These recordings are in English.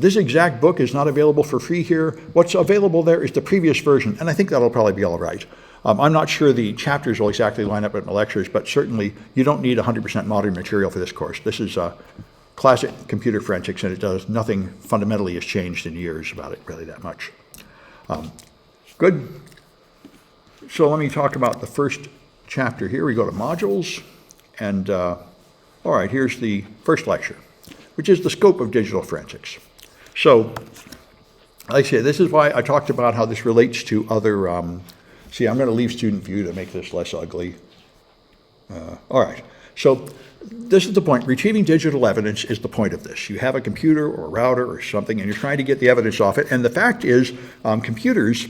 This exact book is not available for free here. What's available there is the previous version, and I think that'll probably be all right. I'm not sure the chapters will exactly line up with my lectures, but certainly you don't need 100% modern material for this course. This is classic computer forensics, and it does nothing fundamentally has changed in years about it really that much. Good. So let me talk about the first chapter here. We go to modules, and all right, here's the first lecture, which is the scope of digital forensics. So, like I say, this is why I talked about how this relates to other, see, I'm going to leave student view to make this less ugly. All right, so this is the point. Retrieving digital evidence is the point of this. You have a computer or a router or something, and you're trying to get the evidence off it, and the fact is, computers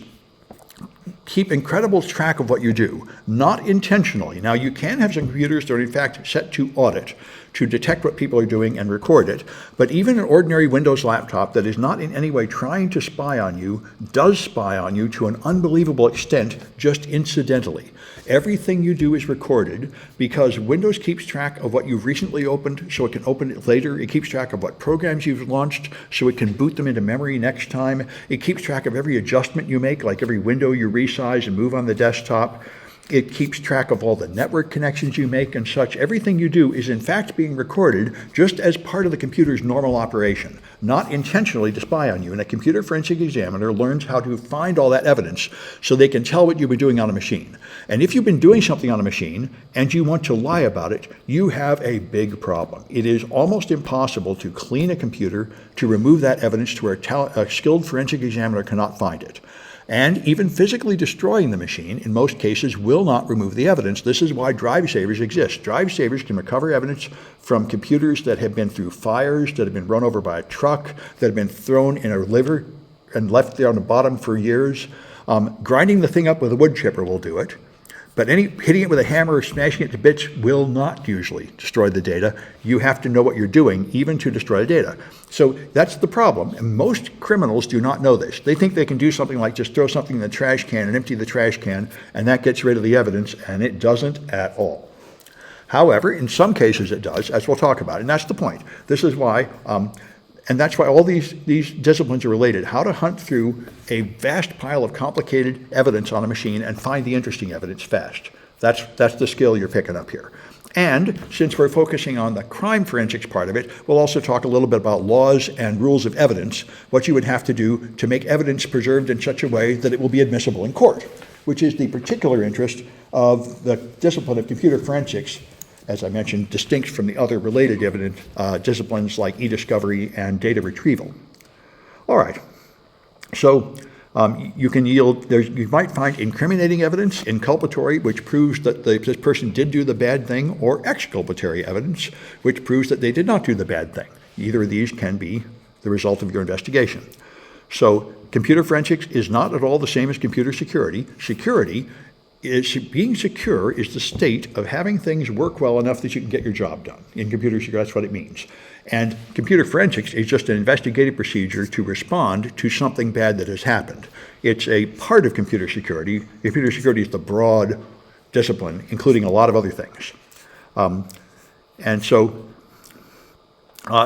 keep incredible track of what you do, not intentionally. Now, you can have some computers that are in fact set to audit, to detect what people are doing and record it, but even an ordinary Windows laptop that is not in any way trying to spy on you does spy on you to an unbelievable extent, just incidentally. Everything you do is recorded because Windows keeps track of what you've recently opened so it can open it later. It keeps track of what programs you've launched so it can boot them into memory next time. It keeps track of every adjustment you make, like every window you resize and move on the desktop. It keeps track of all the network connections you make and such. Everything you do is in fact being recorded just as part of the computer's normal operation, not intentionally to spy on you. And a computer forensic examiner learns how to find all that evidence so they can tell what you've been doing on a machine. And if you've been doing something on a machine and you want to lie about it, you have a big problem. It is almost impossible to clean a computer to remove that evidence to where a skilled forensic examiner cannot find it. And even physically destroying the machine, in most cases, will not remove the evidence. This is why drive savers exist. Drive savers can recover evidence from computers that have been through fires, that have been run over by a truck, that have been thrown in a river and left there on the bottom for years. Grinding the thing up with a wood chipper will do it. But hitting it with a hammer or smashing it to bits will not usually destroy the data. You have to know what you're doing, even to destroy the data. So that's the problem. And most criminals do not know this. They think they can do something like just throw something in the trash can and empty the trash can, and that gets rid of the evidence, and it doesn't at all. However, in some cases it does, as we'll talk about, and that's the point. This is why, and that's why all these disciplines are related. How to hunt through a vast pile of complicated evidence on a machine and find the interesting evidence fast. That's the skill you're picking up here. And since we're focusing on the crime forensics part of it, we'll also talk a little bit about laws and rules of evidence, what you would have to do to make evidence preserved in such a way that it will be admissible in court, which is the particular interest of the discipline of computer forensics, as I mentioned, distinct from the other related evidence disciplines like e-discovery and data retrieval. All right, so you can yield, you might find incriminating evidence, inculpatory, which proves that this person did do the bad thing, or exculpatory evidence, which proves that they did not do the bad thing. Either of these can be the result of your investigation. So computer forensics is not at all the same as computer security. Being secure is the state of having things work well enough that you can get your job done. In computer security, that's what it means. And computer forensics is just an investigative procedure to respond to something bad that has happened. It's a part of computer security. Computer security is the broad discipline, including a lot of other things. And so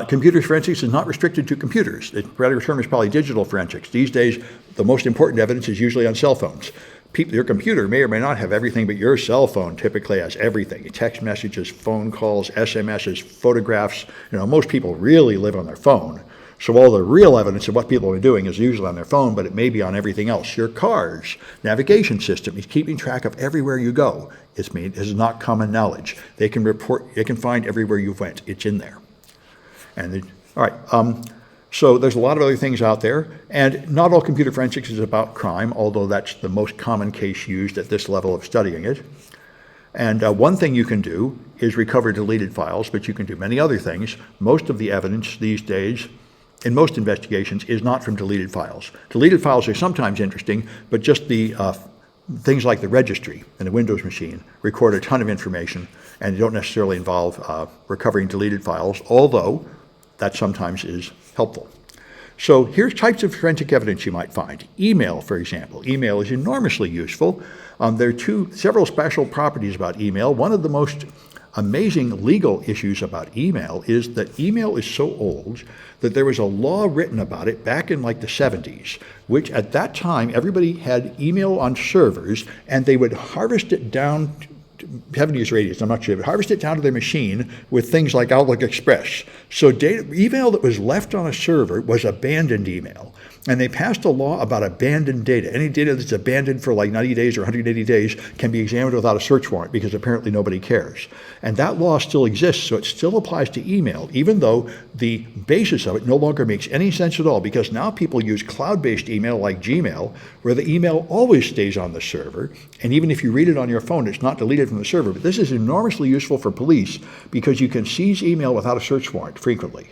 computer forensics is not restricted to computers. The better term is probably digital forensics. These days, the most important evidence is usually on cell phones. Your computer may or may not have everything, but your cell phone typically has everything. Text messages, phone calls, SMSs, photographs. Most people really live on their phone. So all the real evidence of what people are doing is usually on their phone, but it may be on everything else. Your car's navigation system is keeping track of everywhere you go. This is not common knowledge. They can find everywhere you've went. It's in there. All right. So there's a lot of other things out there, and not all computer forensics is about crime, although that's the most common case used at this level of studying it. And one thing you can do is recover deleted files, but you can do many other things. Most of the evidence these days, in most investigations, is not from deleted files. Deleted files are sometimes interesting, but just the things like the registry in a Windows machine record a ton of information, and you don't necessarily involve recovering deleted files, although that sometimes is helpful. So here's types of forensic evidence you might find. Email, for example. Email is enormously useful. There are several special properties about email. One of the most amazing legal issues about email is that email is so old that there was a law written about it back in like the 70s, which at that time everybody had email on servers and they would harvest it down, haven't used radius, I'm not sure, but harvest it down to their machine with things like Outlook Express. So email that was left on a server was abandoned email. And they passed a law about abandoned data. Any data that's abandoned for like 90 days or 180 days can be examined without a search warrant because apparently nobody cares. And that law still exists, so it still applies to email, even though the basis of it no longer makes any sense at all, because now people use cloud-based email like Gmail, where the email always stays on the server, and even if you read it on your phone, it's not deleted from the server. But this is enormously useful for police because you can seize email without a search warrant frequently.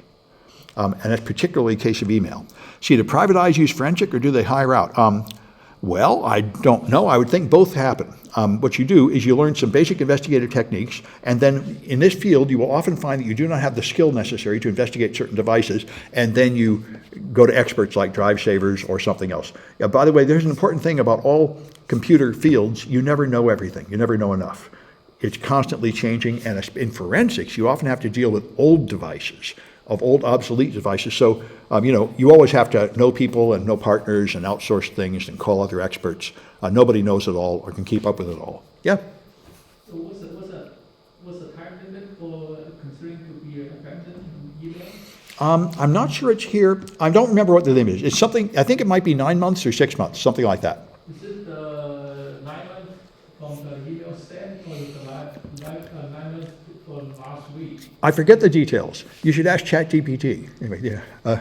And that's particularly the case of email. See, do private eyes use forensic or do they hire out? Well, I don't know. I would think both happen. What you do is you learn some basic investigative techniques, and then in this field, you will often find that you do not have the skill necessary to investigate certain devices, and then you go to experts like Drive Savers or something else. Yeah, by the way, there's an important thing about all computer fields. You never know everything. You never know enough. It's constantly changing, and in forensics, you often have to deal with old devices, of old obsolete devices. So, you always have to know people and know partners and outsource things and call other experts. Nobody knows it all or can keep up with it all. Yeah? So what's the time limit for considering to be abandoned email? I'm not sure it's here. I don't remember what the limit is. It's something, I think it might be 9 months or 6 months, something like that. Is it 9 months from the email sent or is it 9 months from last week? I forget the details. You should ask ChatGPT. Anyway, yeah.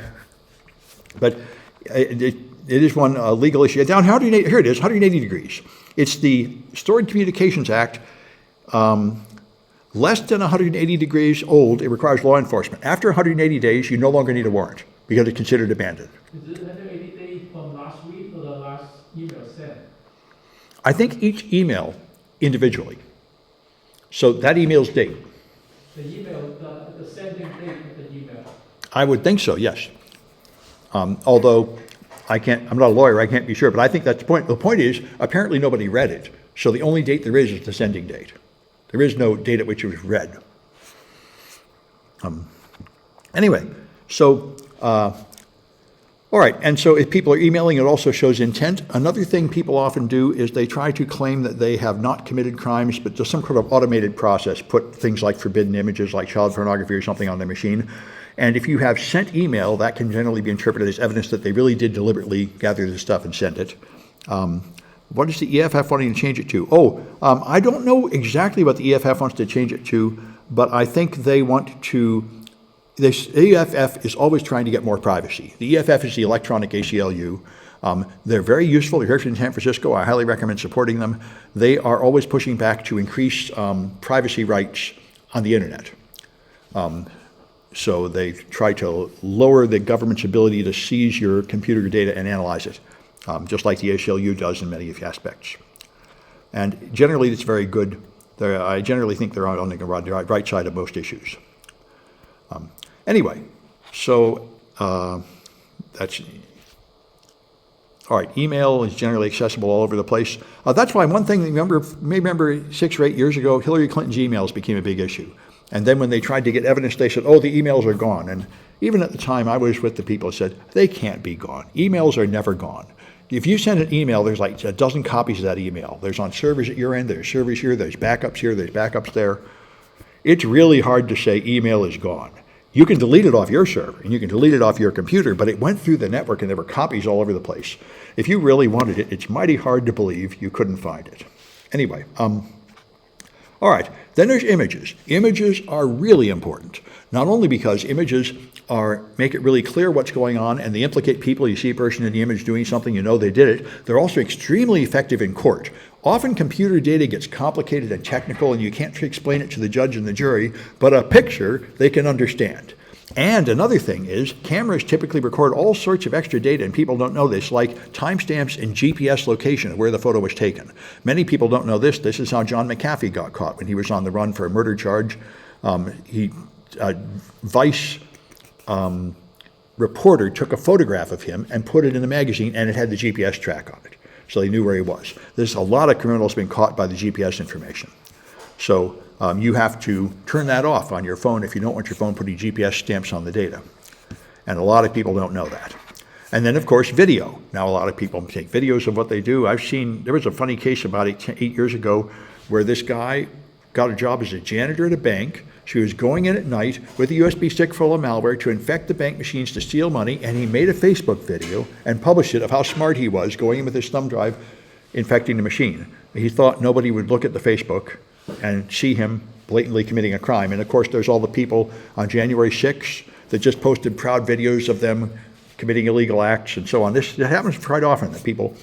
But it is one legal issue. Down, here it is, 180 degrees. It's the Stored Communications Act. Less than 180 degrees old, it requires law enforcement. After 180 days, you no longer need a warrant because it's considered abandoned. Is it 180 days from last week or the last email sent? I think each email individually. So that email's date. The email, the sending date of the email. I would think so, yes. Although I'm not a lawyer, I can't be sure, but I think that's the point. The point is, apparently nobody read it. So the only date there is the sending date. There is no date at which it was read. Anyway, so, all right, and so if people are emailing, it also shows intent. Another thing people often do is they try to claim that they have not committed crimes, but just some kind of automated process, put things like forbidden images like child pornography or something on their machine. And if you have sent email, that can generally be interpreted as evidence that they really did deliberately gather the stuff and send it. What is the EFF wanting to change it to? I don't know exactly what the EFF wants to change it to, but I think they want to, this EFF is always trying to get more privacy. The EFF is the electronic ACLU. They're very useful. They're here in San Francisco. I highly recommend supporting them. They are always pushing back to increase privacy rights on the internet. So they try to lower the government's ability to seize your computer data and analyze it, just like the ACLU does in many aspects. And generally, it's very good. I generally think they're on the right side of most issues. Anyway, so that's all right. Email is generally accessible all over the place. That's why one thing, remember 6 or 8 years ago, Hillary Clinton's emails became a big issue. And then when they tried to get evidence, they said, oh, the emails are gone. And even at the time, I was with the people who said, they can't be gone. Emails are never gone. If you send an email, there's like a dozen copies of that email. There's on servers at your end, there's servers here, there's backups there. It's really hard to say email is gone. You can delete it off your server, and you can delete it off your computer, but it went through the network, and there were copies all over the place. If you really wanted it, it's mighty hard to believe you couldn't find it. Anyway, all right, then there's images. Images are really important, not only because images make it really clear what's going on and they implicate people. You see a person in the image doing something, you know they did it. They're also extremely effective in court. Often computer data gets complicated and technical and you can't explain it to the judge and the jury, but a picture they can understand. And another thing is cameras typically record all sorts of extra data, and people don't know this, like timestamps and GPS location of where the photo was taken. Many people don't know this. This is how John McAfee got caught when he was on the run for a murder charge. Vice reporter took a photograph of him and put it in the magazine, and it had the GPS track on it. So they knew where he was. There's a lot of criminals being caught by the GPS information. So you have to turn that off on your phone if you don't want your phone putting GPS stamps on the data. And a lot of people don't know that. And then, of course, video. Now, a lot of people take videos of what they do. There was a funny case about 8 years ago where this guy got a job as a janitor at a bank. She was going in at night with a USB stick full of malware to infect the bank machines to steal money, and he made a Facebook video and published it of how smart he was going in with his thumb drive, infecting the machine. He thought nobody would look at the Facebook and see him blatantly committing a crime. And of course, there's all the people on January 6th that just posted proud videos of them committing illegal acts and so on. This happens quite often, that people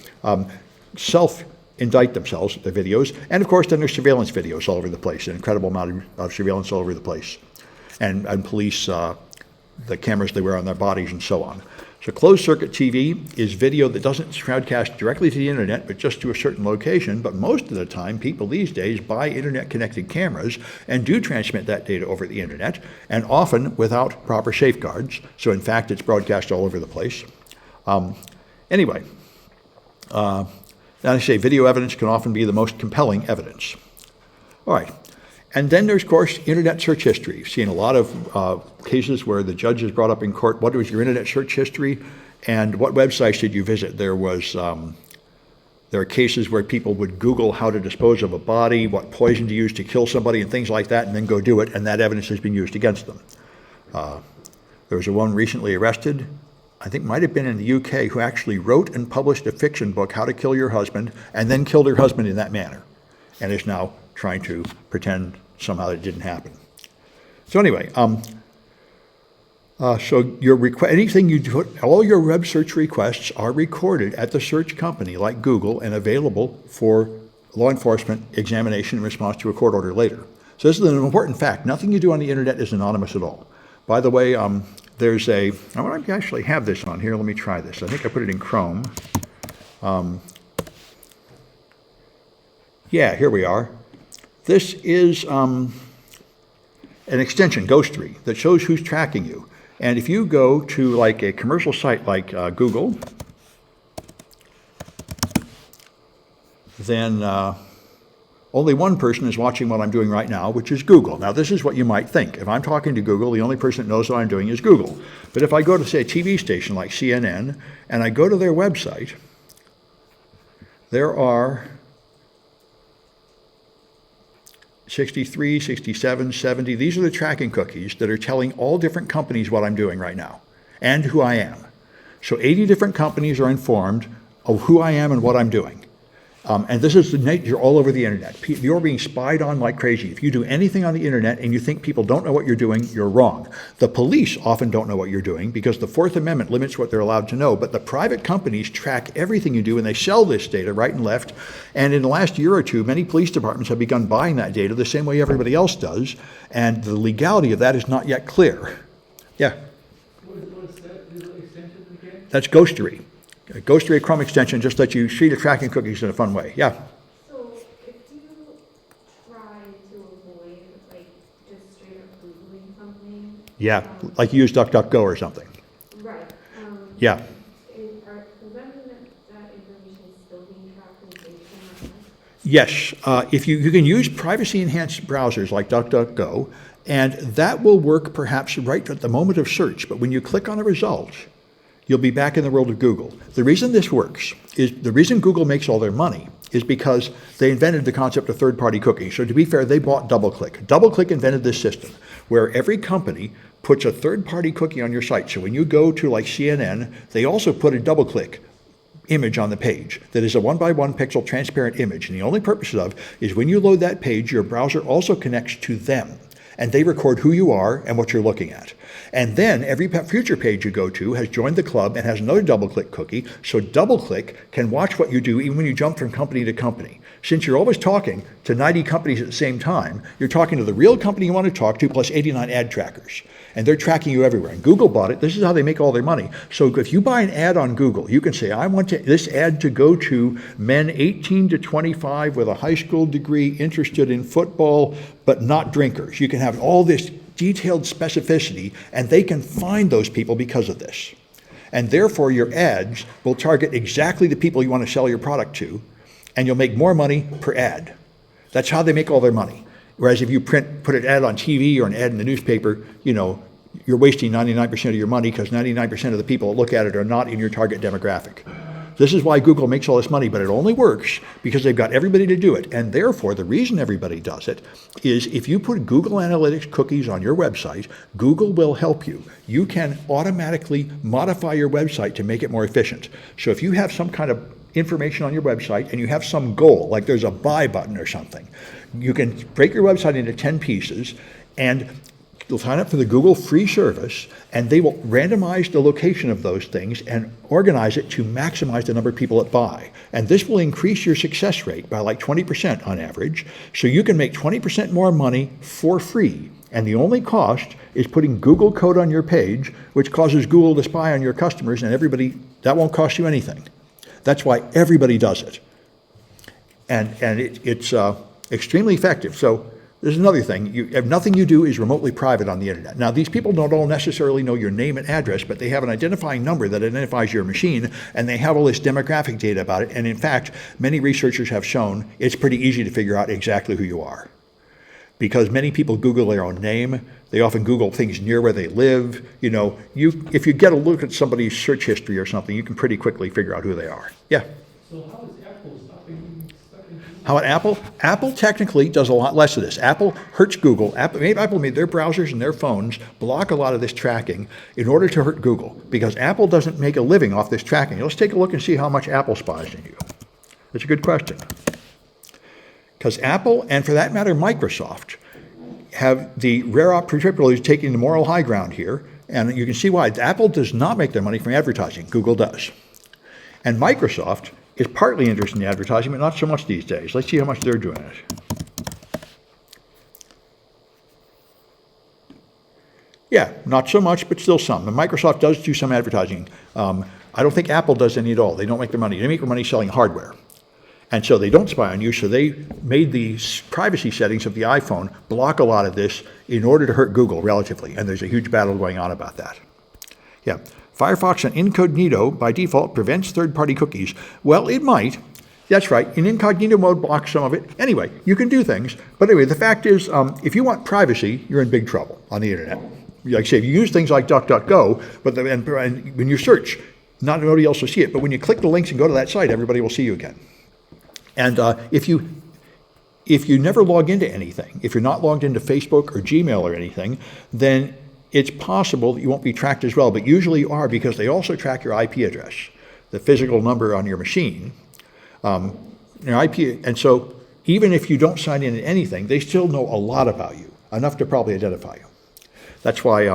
self-indict themselves with their videos. And of course, then there's surveillance videos all over the place, an incredible amount of surveillance all over the place. And police, the cameras they wear on their bodies and so on. So closed circuit TV is video that doesn't broadcast directly to the internet, but just to a certain location. But most of the time, people these days buy internet-connected cameras and do transmit that data over the internet, and often without proper safeguards. So in fact, it's broadcast all over the place. Anyway, now I say video evidence can often be the most compelling evidence. All right. And then there's, of course, internet search history. You've seen a lot of cases where the judge has brought up in court, what was your internet search history and what websites did you visit? There are cases where people would Google how to dispose of a body, what poison to use to kill somebody and things like that, and then go do it, and that evidence has been used against them. There was a one recently arrested, I think might have been in the UK, who actually wrote and published a fiction book, How to Kill Your Husband, and then killed her husband in that manner, and is now trying to pretend somehow that it didn't happen. So anyway, so anything you do, all your web search requests are recorded at the search company like Google and available for law enforcement examination in response to a court order later. So this is an important fact. Nothing you do on the internet is anonymous at all. By the way, I actually have this on here. Let me try this. I think I put it in Chrome. Yeah, here we are. This is an extension, Ghostery, that shows who's tracking you. And if you go to like a commercial site like Google, then only one person is watching what I'm doing right now, which is Google. Now, this is what you might think. If I'm talking to Google, the only person that knows what I'm doing is Google. But if I go to, say, a TV station like CNN, and I go to their website, there are 63, 67, 70. These are the tracking cookies that are telling all different companies what I'm doing right now and who I am. So 80 different companies are informed of who I am and what I'm doing. And this is the nature all over the internet. You're being spied on like crazy. If you do anything on the internet and you think people don't know what you're doing, you're wrong. The police often don't know what you're doing because the Fourth Amendment limits what they're allowed to know, but the private companies track everything you do and they sell this data right and left. And in the last year or two, many police departments have begun buying that data the same way everybody else does, and the legality of that is not yet clear. Yeah? What is that little extension again? That's Ghostery. Ghostery Chrome extension just lets you see the tracking cookies in a fun way. Yeah? So if you try to avoid like just straight up Googling something. Yeah, like you use DuckDuckGo or something. Right. Yeah. Does that mean that information is still being tracked and saved in that? Yes, if you can use privacy-enhanced browsers like DuckDuckGo, and that will work perhaps right at the moment of search, but when you click on a result, you'll be back in the world of Google. The reason this works is the reason Google makes all their money is because they invented the concept of third-party cookies. So to be fair, they bought DoubleClick. DoubleClick invented this system where every company puts a third-party cookie on your site. So when you go to like CNN, they also put a DoubleClick image on the page that is a 1x1 pixel transparent image. And the only purpose of is when you load that page, your browser also connects to them. And they record who you are and what you're looking at. And then every future page you go to has joined the club and has another DoubleClick cookie, so DoubleClick can watch what you do even when you jump from company to company. Since you're always talking to 90 companies at the same time, you're talking to the real company you want to talk to plus 89 ad trackers. And they're tracking you everywhere. And Google bought it. This is how they make all their money. So if you buy an ad on Google, you can say, I want this ad to go to men 18 to 25 with a high school degree interested in football, but not drinkers. You can have all this detailed specificity, and they can find those people because of this. And therefore, your ads will target exactly the people you want to sell your product to, and you'll make more money per ad. That's how they make all their money. Whereas if you put an ad on TV or an ad in the newspaper, you know, you're wasting 99% of your money because 99% of the people that look at it are not in your target demographic. This is why Google makes all this money, but it only works because they've got everybody to do it. And therefore, the reason everybody does it is if you put Google Analytics cookies on your website, Google will help you. You can automatically modify your website to make it more efficient. So if you have some kind of information on your website and you have some goal, like there's a buy button or something, you can break your website into 10 pieces and you'll sign up for the Google free service, and they will randomize the location of those things and organize it to maximize the number of people that buy. And this will increase your success rate by like 20% on average, so you can make 20% more money for free. And the only cost is putting Google code on your page, which causes Google to spy on your customers, and that won't cost you anything. That's why everybody does it. And it's extremely effective. So there's another thing. Nothing you do is remotely private on the internet. Now, these people don't all necessarily know your name and address, but they have an identifying number that identifies your machine, and they have all this demographic data about it. And in fact, many researchers have shown it's pretty easy to figure out exactly who you are. Because many people Google their own name. They often Google things near where they live. You know, if you get a look at somebody's search history or something, you can pretty quickly figure out who they are. Yeah. So how is Apple stopping? How about Apple? Apple technically does a lot less of this. Apple hurts Google. Apple made their browsers and their phones block a lot of this tracking in order to hurt Google, because Apple doesn't make a living off this tracking. Let's take a look and see how much Apple spies on you. That's a good question. Because Apple, and for that matter Microsoft, have the rare opportunity taking the moral high ground here, and you can see why. Apple does not make their money from advertising. Google does. And Microsoft is partly interested in the advertising, but not so much these days. Let's see how much they're doing it. Yeah, not so much, but still some. And Microsoft does do some advertising. I don't think Apple does any at all. They don't make their money. They make their money selling hardware. And so they don't spy on you, so they made the privacy settings of the iPhone block a lot of this in order to hurt Google relatively. And there's a huge battle going on about that. Yeah. Firefox and Incognito, by default, prevents third-party cookies. Well, it might. That's right. In incognito mode, blocks some of it. Anyway, you can do things. But anyway, the fact is, if you want privacy, you're in big trouble on the internet. Like I say, if you use things like DuckDuckGo, and when you search, nobody else will see it. But when you click the links and go to that site, everybody will see you again. And if you never log into anything, if you're not logged into Facebook or Gmail or anything, then it's possible that you won't be tracked as well, but usually you are, because they also track your IP address, the physical number on your machine. Your IP, and so even if you don't sign in to anything, they still know a lot about you, enough to probably identify you. That's why,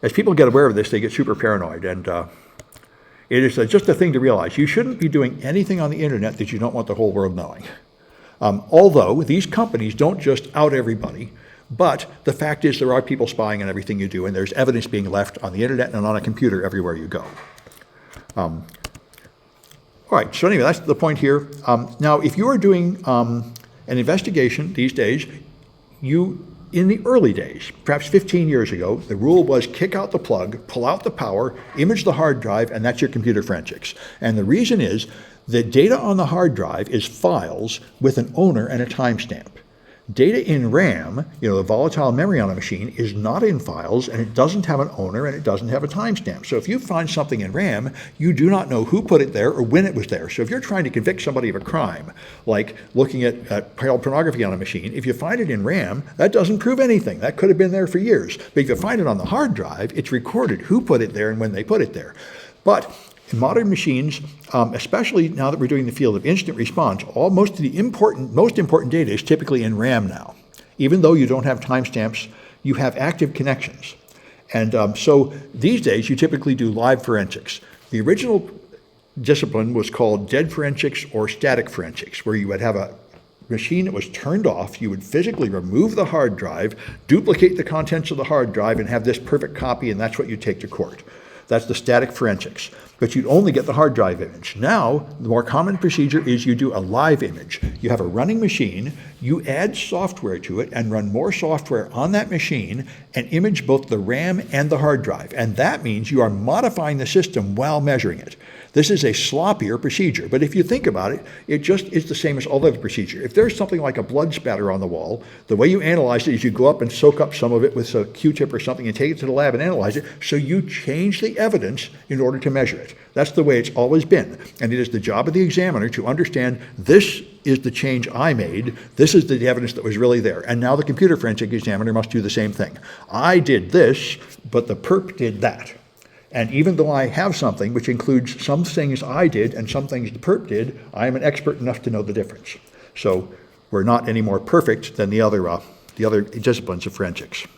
as people get aware of this, they get super paranoid, and it is just a thing to realize. You shouldn't be doing anything on the internet that you don't want the whole world knowing. Although these companies don't just out everybody, but the fact is there are people spying on everything you do, and there's evidence being left on the internet and on a computer everywhere you go. All right, so anyway, that's the point here. Now, if you are doing an investigation these days, in the early days, perhaps 15 years ago, the rule was kick out the plug, pull out the power, image the hard drive, and that's your computer forensics. And the reason is that data on the hard drive is files with an owner and a timestamp. Data in RAM, the volatile memory on a machine, is not in files, and it doesn't have an owner, and it doesn't have a timestamp. So if you find something in RAM, you do not know who put it there or when it was there. So if you're trying to convict somebody of a crime, like looking at child pornography on a machine, if you find it in RAM, that doesn't prove anything. That could have been there for years. But if you find it on the hard drive, it's recorded who put it there and when they put it there. But in modern machines, especially now that we're doing the field of instant response, most of the most important data is typically in RAM now. Even though you don't have timestamps, you have active connections. And so these days, you typically do live forensics. The original discipline was called dead forensics or static forensics, where you would have a machine that was turned off. You would physically remove the hard drive, duplicate the contents of the hard drive, and have this perfect copy, and that's what you take to court. That's the static forensics. but you'd only get the hard drive image. Now, the more common procedure is you do a live image. You have a running machine, you add software to it and run more software on that machine and image both the RAM and the hard drive. And that means you are modifying the system while measuring it. This is a sloppier procedure, but if you think about it, it just is the same as all other procedure. If there's something like a blood spatter on the wall, the way you analyze it is you go up and soak up some of it with a Q-tip or something and take it to the lab and analyze it, so you change the evidence in order to measure it. That's the way it's always been, and it is the job of the examiner to understand this is the change I made, this is the evidence that was really there, and now the computer forensic examiner must do the same thing. I did this, but the perp did that. And even though I have something which includes some things I did and some things the perp did, I am an expert enough to know the difference. So we're not any more perfect than the other disciplines of forensics.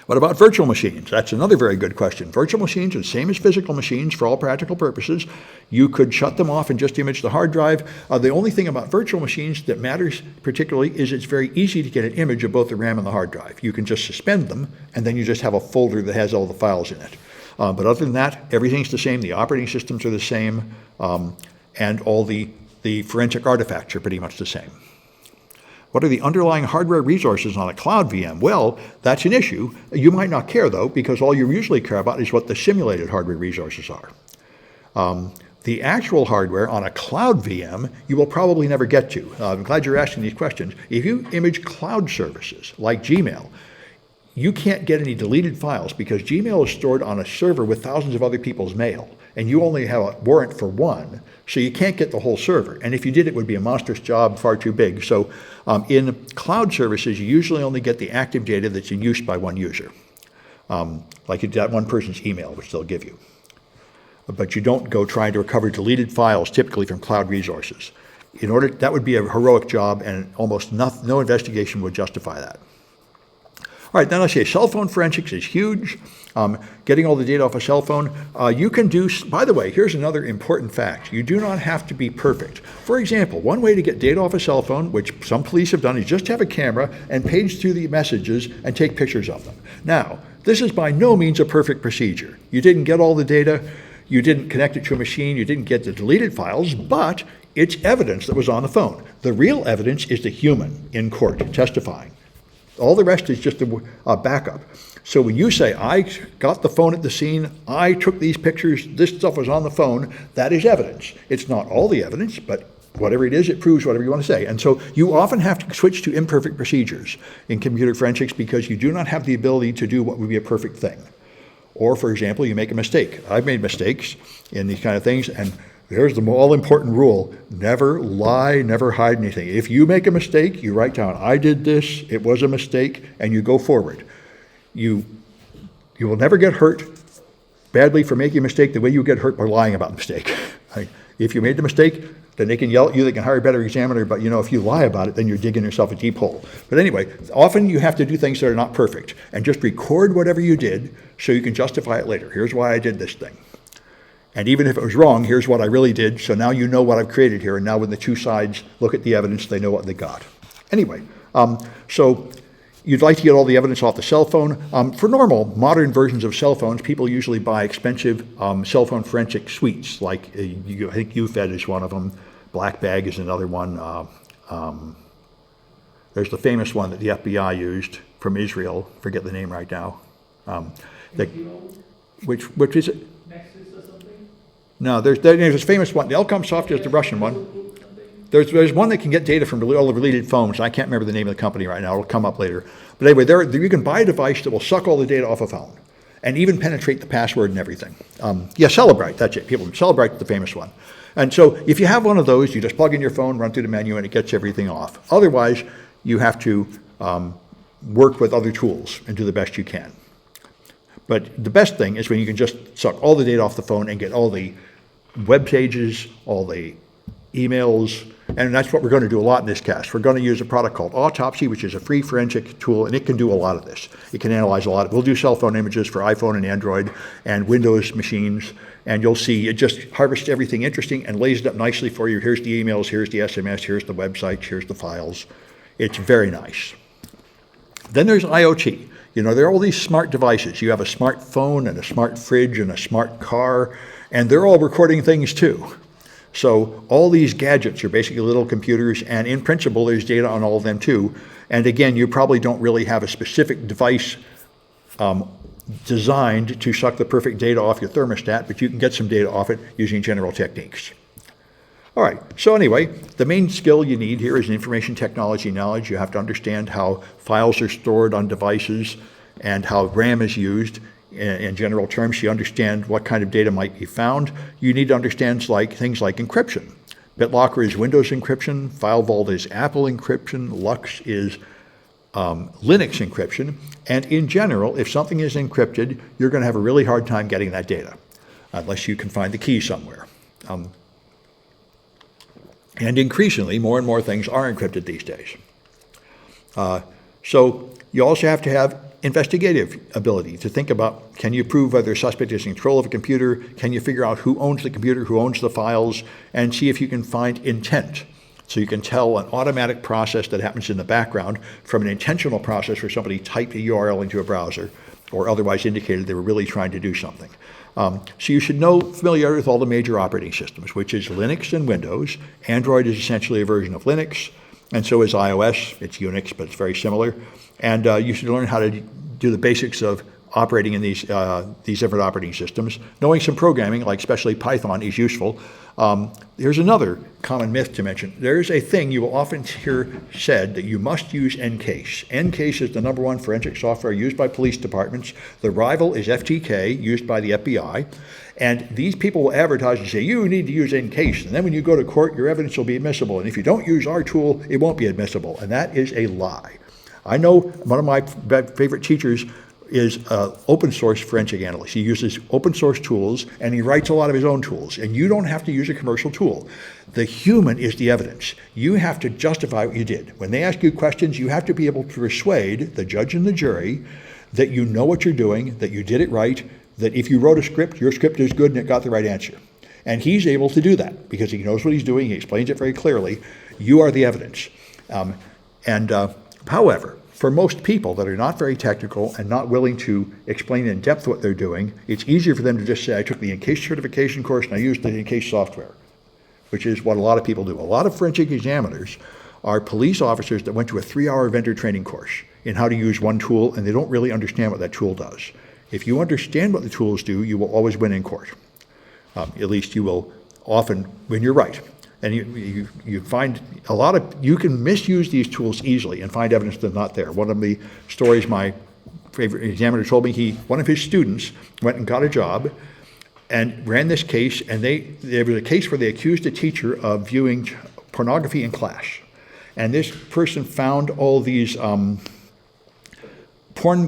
What about virtual machines? That's another very good question. Virtual machines are the same as physical machines for all practical purposes. You could shut them off and just image the hard drive. The only thing about virtual machines that matters particularly is it's very easy to get an image of both the RAM and the hard drive. You can just suspend them, and then you just have a folder that has all the files in it. But other than that, everything's the same. The operating systems are the same, and all the forensic artifacts are pretty much the same. What are the underlying hardware resources on a cloud VM? Well, that's an issue. You might not care, though, because all you usually care about is what the simulated hardware resources are. The actual hardware on a cloud VM, you will probably never get to. I'm glad you're asking these questions. If you image cloud services like Gmail, you can't get any deleted files because Gmail is stored on a server with thousands of other people's mail, and you only have a warrant for one, so you can't get the whole server. And if you did, it would be a monstrous job, far too big. So in cloud services, you usually only get the active data that's in use by one user, like that one person's email, which they'll give you. But you don't go trying to recover deleted files, typically from cloud resources. That would be a heroic job, and almost no investigation would justify that. All right, then let's say cell phone forensics is huge. Getting all the data off a cell phone. You can do, by the way, here's another important fact. You do not have to be perfect. For example, one way to get data off a cell phone, which some police have done, is just have a camera and page through the messages and take pictures of them. Now, this is by no means a perfect procedure. You didn't get all the data, you didn't connect it to a machine, you didn't get the deleted files, but it's evidence that was on the phone. The real evidence is the human in court testifying. All the rest is just a backup. So when you say, I got the phone at the scene, I took these pictures, this stuff was on the phone, that is evidence. It's not all the evidence, but whatever it is, it proves whatever you want to say. And so you often have to switch to imperfect procedures in computer forensics because you do not have the ability to do what would be a perfect thing. Or, for example, you make a mistake. I've made mistakes in these kind of things, and there's the all-important rule: never lie, never hide anything. If you make a mistake, you write down, I did this, it was a mistake, and you go forward. You will never get hurt badly for making a mistake the way you get hurt by lying about the mistake. If you made the mistake, then they can yell at you, they can hire a better examiner, but if you lie about it, then you're digging yourself a deep hole. But anyway, often you have to do things that are not perfect, and just record whatever you did so you can justify it later. Here's why I did this thing. And even if it was wrong, here's what I really did, so now you know what I've created here, and now when the two sides look at the evidence, they know what they got. Anyway, so you'd like to get all the evidence off the cell phone. For normal, modern versions of cell phones, people usually buy expensive cell phone forensic suites, like I think UFED is one of them, Black Bag is another one. There's the famous one that the FBI used from Israel, forget the name right now. Which is it? Nexus or something? No, there's a famous one. The Elcomsoft is the Russian one. There's one that can get data from all the related phones. I can't remember the name of the company right now. It'll come up later. But anyway, you can buy a device that will suck all the data off a phone and even penetrate the password and everything. Cellebrite, that's it. Cellebrite's the famous one. And so if you have one of those, you just plug in your phone, run through the menu, and it gets everything off. Otherwise, you have to work with other tools and do the best you can. But the best thing is when you can just suck all the data off the phone and get all the web pages, all the emails, and that's what we're going to do a lot in this cast. We're going to use a product called Autopsy, which is a free forensic tool, and it can do a lot of this. It can analyze a lot. We'll do cell phone images for iPhone and Android and Windows machines, and you'll see it just harvests everything interesting and lays it up nicely for you. Here's the emails, here's the SMS, here's the websites, here's the files. It's very nice. Then there's IoT. There are all these smart devices. You have a smart phone and a smart fridge and a smart car And they're all recording things too. So all these gadgets are basically little computers, and in principle, there's data on all of them too. And again, you probably don't really have a specific device designed to suck the perfect data off your thermostat, but you can get some data off it using general techniques. All right, so anyway, the main skill you need here is information technology knowledge. You have to understand how files are stored on devices and how RAM is used in general terms. You understand what kind of data might be found. You need to understand things like encryption. BitLocker is Windows encryption, FileVault is Apple encryption, Lux is Linux encryption, and in general, if something is encrypted, you're going to have a really hard time getting that data, unless you can find the key somewhere. And increasingly, more and more things are encrypted these days. So you also have to have investigative ability to think about, can you prove whether a suspect is in control of a computer? Can you figure out who owns the computer, who owns the files, and see if you can find intent. So you can tell an automatic process that happens in the background from an intentional process where somebody typed a URL into a browser or otherwise indicated they were really trying to do something. So you should know familiarity with all the major operating systems, which is Linux and Windows. Android is essentially a version of Linux, and so is iOS. It's Unix, but it's very similar. And you should learn how to do the basics of operating in these different operating systems. Knowing some programming, like especially Python, is useful. Here's another common myth to mention. There's a thing you will often hear said that you must use NCASE. NCASE is the #1 forensic software used by police departments. The rival is FTK, used by the FBI. And these people will advertise and say, you need to use NCASE. And then when you go to court, your evidence will be admissible. And if you don't use our tool, it won't be admissible. And that is a lie. I know one of my favorite teachers is open source forensic analyst. He uses open source tools and he writes a lot of his own tools. And you don't have to use a commercial tool. The human is the evidence. You have to justify what you did. When they ask you questions, you have to be able to persuade the judge and the jury that you know what you're doing, that you did it right, that if you wrote a script, your script is good and it got the right answer. And he's able to do that because he knows what he's doing. He explains it very clearly. You are the evidence. However, for most people that are not very technical and not willing to explain in depth what they're doing, it's easier for them to just say, I took the NCASE certification course and I used the NCASE software, which is what a lot of people do. A lot of forensic examiners are police officers that went to a 3-hour vendor training course in how to use one tool, and they don't really understand what that tool does. If you understand what the tools do, you will always win in court. At least you will often when you're right. And you find a lot of, you can misuse these tools easily and find evidence that's not there. One of the stories my favorite examiner told me, one of his students went and got a job and ran this case, and there was a case where they accused a teacher of viewing pornography in class. And this person found all these porn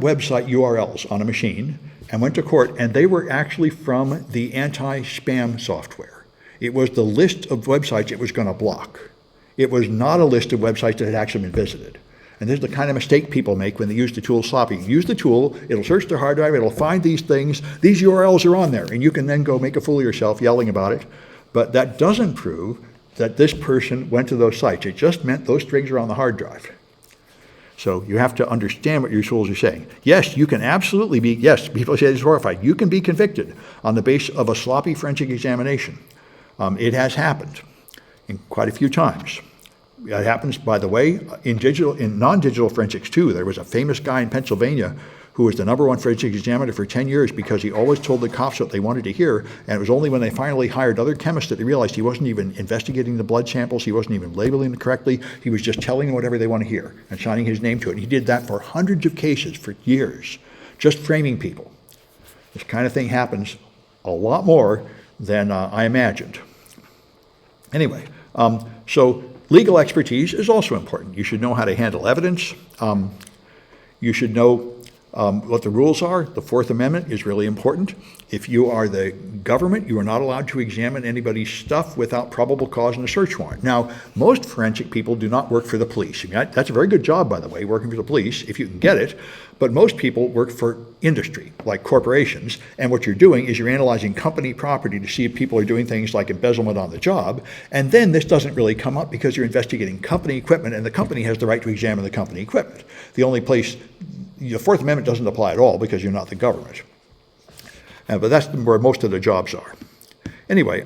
website URLs on a machine and went to court, and they were actually from the anti-spam software. It was the list of websites it was going to block. It was not a list of websites that had actually been visited. And this is the kind of mistake people make when they use the tool sloppy. You use the tool, it'll search their hard drive, it'll find these things, these URLs are on there, and you can then go make a fool of yourself yelling about it. But that doesn't prove that this person went to those sites. It just meant those strings are on the hard drive. So you have to understand what your tools are saying. Yes, you can absolutely be, yes, people say it's horrified. You can be convicted on the basis of a sloppy forensic examination. It has happened in quite a few times. It happens, by the way, in non-digital forensics too. There was a famous guy in Pennsylvania who was the #1 forensic examiner for 10 years because he always told the cops what they wanted to hear, and it was only when they finally hired other chemists that they realized he wasn't even investigating the blood samples, he wasn't even labeling them correctly, he was just telling them whatever they want to hear and signing his name to it. And he did that for hundreds of cases for years, just framing people. This kind of thing happens a lot more than I imagined. Anyway, so legal expertise is also important. You should know how to handle evidence. You should know what the rules are. The Fourth Amendment is really important. If you are the government, you are not allowed to examine anybody's stuff without probable cause and a search warrant. Now, most forensic people do not work for the police. That's a very good job, by the way, working for the police, if you can get it. But most people work for industry, like corporations, and what you're doing is you're analyzing company property to see if people are doing things like embezzlement on the job, and then this doesn't really come up because you're investigating company equipment, and the company has the right to examine the company equipment. The only place, the Fourth Amendment doesn't apply at all because you're not the government. But that's where most of the jobs are. Anyway,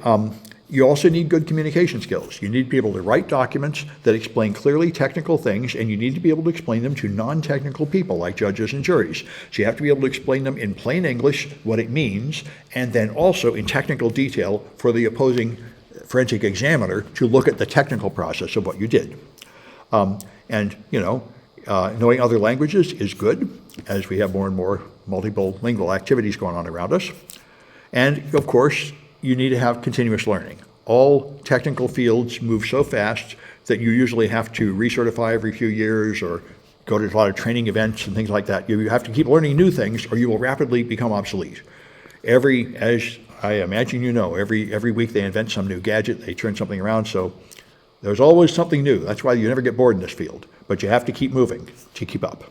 you also need good communication skills. You need to be able to write documents that explain clearly technical things, and you need to be able to explain them to non-technical people like judges and juries. So you have to be able to explain them in plain English, what it means, and then also in technical detail for the opposing forensic examiner to look at the technical process of what you did. Knowing other languages is good, as we have more and more multiple lingual activities going on around us. And of course, you need to have continuous learning. All technical fields move so fast that you usually have to recertify every few years or go to a lot of training events and things like that. You have to keep learning new things or you will rapidly become obsolete. As I imagine you know, every week they invent some new gadget, they turn something around, so there's always something new. That's why you never get bored in this field, but you have to keep moving to keep up.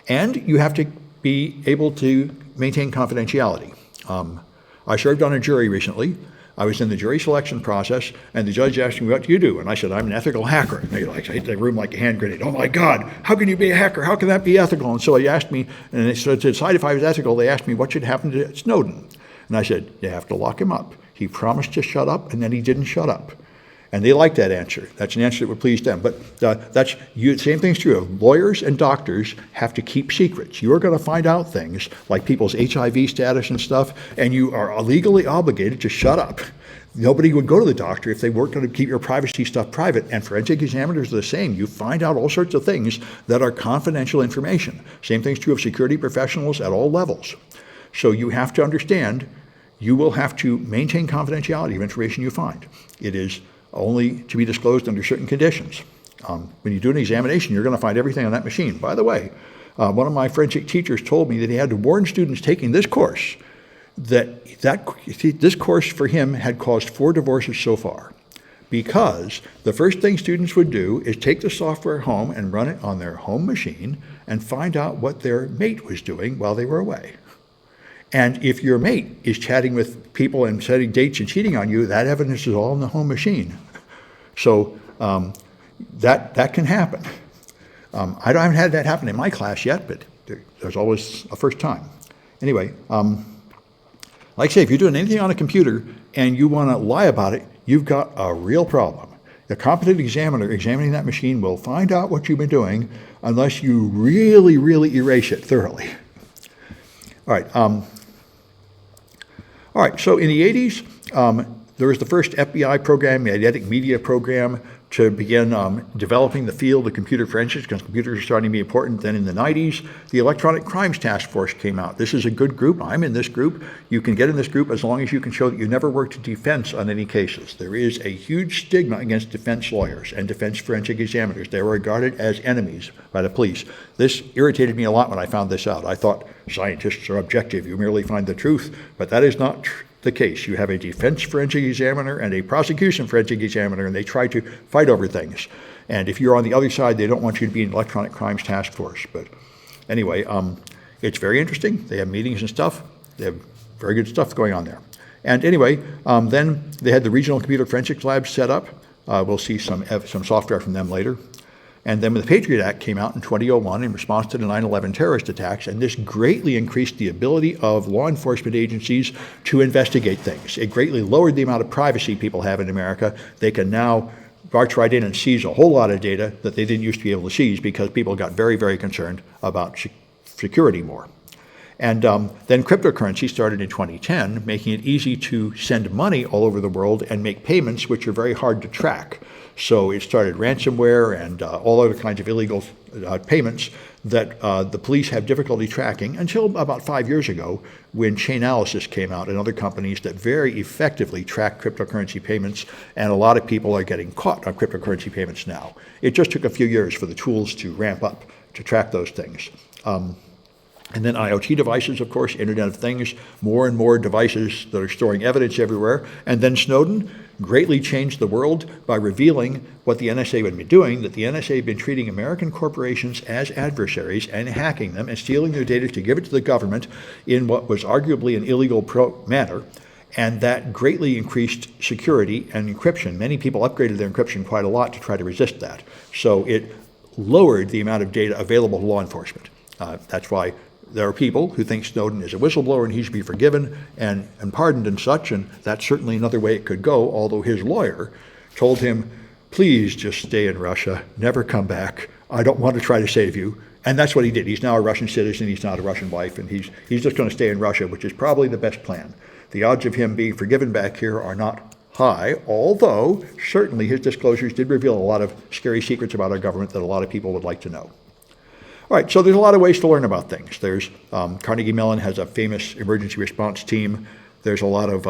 And you have to be able to maintain confidentiality. I served on a jury recently. I was in the jury selection process, and the judge asked me, "What do you do?" And I said, "I'm an ethical hacker." And they hit the room like a hand grenade. "Oh my God, how can you be a hacker? How can that be ethical?" And so he asked me, and so to decide if I was ethical, they asked me what should happen to Snowden. And I said, "You have to lock him up. He promised to shut up, and then he didn't shut up." And they liked that answer. That's an answer that would please them. But same thing's true. Lawyers and doctors have to keep secrets. You're going to find out things like people's HIV status and stuff, and you are legally obligated to shut up. Nobody would go to the doctor if they weren't going to keep your privacy stuff private, and forensic examiners are the same. You find out all sorts of things that are confidential information. Same thing's true of security professionals at all levels. So you have to understand, you will have to maintain confidentiality of information you find. It is only to be disclosed under certain conditions. When you do an examination, you're going to find everything on that machine. By the way, one of my forensic teachers told me that he had to warn students taking this course that this course for him had caused 4 divorces so far, because the first thing students would do is take the software home and run it on their home machine and find out what their mate was doing while they were away. And if your mate is chatting with people and setting dates and cheating on you, that evidence is all in the home machine. So that can happen. I haven't had that happen in my class yet, but there's always a first time. Anyway, like I say, if you're doing anything on a computer and you want to lie about it, you've got a real problem. The competent examiner examining that machine will find out what you've been doing unless you really, really erase it thoroughly. All right, so in the 80s, there was the first FBI program, the Eidetic Media program, to begin developing the field of computer forensics, because computers are starting to be important. Then in the 90s, the Electronic Crimes Task Force came out. This is a good group. I'm in this group. You can get in this group as long as you can show that you never worked in defense on any cases. There is a huge stigma against defense lawyers and defense forensic examiners. They were regarded as enemies by the police. This irritated me a lot when I found this out. I thought scientists are objective. You merely find the truth, but that is not the case. You have a defense forensic examiner and a prosecution forensic examiner, and they try to fight over things. And if you're on the other side, they don't want you to be in the Electronic Crimes Task Force. But anyway, it's very interesting. They have meetings and stuff. They have very good stuff going on there. And anyway, then they had the regional computer forensics labs set up. We'll see some software from them later. And then when the Patriot Act came out in 2001 in response to the 9/11 terrorist attacks, and this greatly increased the ability of law enforcement agencies to investigate things. It greatly lowered the amount of privacy people have in America. They can now march right in and seize a whole lot of data that they didn't used to be able to seize because people got very, very concerned about security more. And then cryptocurrency started in 2010, making it easy to send money all over the world and make payments which are very hard to track. So it started ransomware and all other kinds of illegal payments that the police have difficulty tracking until about 5 years ago when Chainalysis came out and other companies that very effectively track cryptocurrency payments, and a lot of people are getting caught on cryptocurrency payments now. It just took a few years for the tools to ramp up to track those things. And then IoT devices, of course, Internet of Things, more and more devices that are storing evidence everywhere. And then Snowden greatly changed the world by revealing what the NSA had been doing, that the NSA had been treating American corporations as adversaries and hacking them and stealing their data to give it to the government in what was arguably an illegal manner. And that greatly increased security and encryption. Many people upgraded their encryption quite a lot to try to resist that. So it lowered the amount of data available to law enforcement. That's why there are people who think Snowden is a whistleblower and he should be forgiven and pardoned and such, and that's certainly another way it could go, although his lawyer told him, please just stay in Russia, never come back. I don't want to try to save you. And that's what he did. He's now a Russian citizen, he's not a Russian wife, and he's just going to stay in Russia, which is probably the best plan. The odds of him being forgiven back here are not high, although certainly his disclosures did reveal a lot of scary secrets about our government that a lot of people would like to know. All right, so there's a lot of ways to learn about things. There's Carnegie Mellon has a famous emergency response team. There's a lot of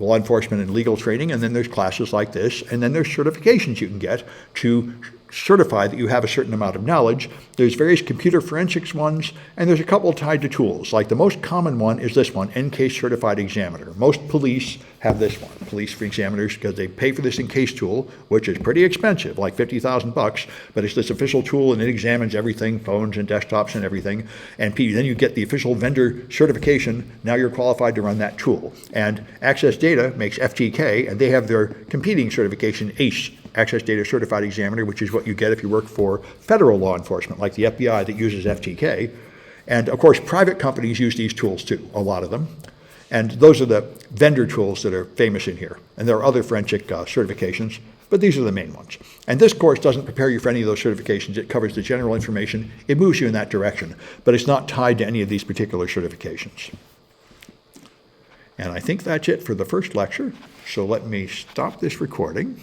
law enforcement and legal training, and then there's classes like this, and then there's certifications you can get to certify that you have a certain amount of knowledge. There's various computer forensics ones, and there's a couple tied to tools. Like the most common one is this one, NCASE Certified Examiner. Most police have this one, police for examiners, because they pay for this NCASE tool, which is pretty expensive, like $50,000, but it's this official tool and it examines everything, phones and desktops and everything. And then you get the official vendor certification. Now you're qualified to run that tool. And Access Data makes FTK, and they have their competing certification, ACE, Access Data Certified Examiner, which is what you get if you work for federal law enforcement, like the FBI that uses FTK. And of course, private companies use these tools too, a lot of them. And those are the vendor tools that are famous in here. And there are other forensic certifications, but these are the main ones. And this course doesn't prepare you for any of those certifications. It covers the general information. It moves you in that direction, but it's not tied to any of these particular certifications. And I think that's it for the first lecture. So let me stop this recording.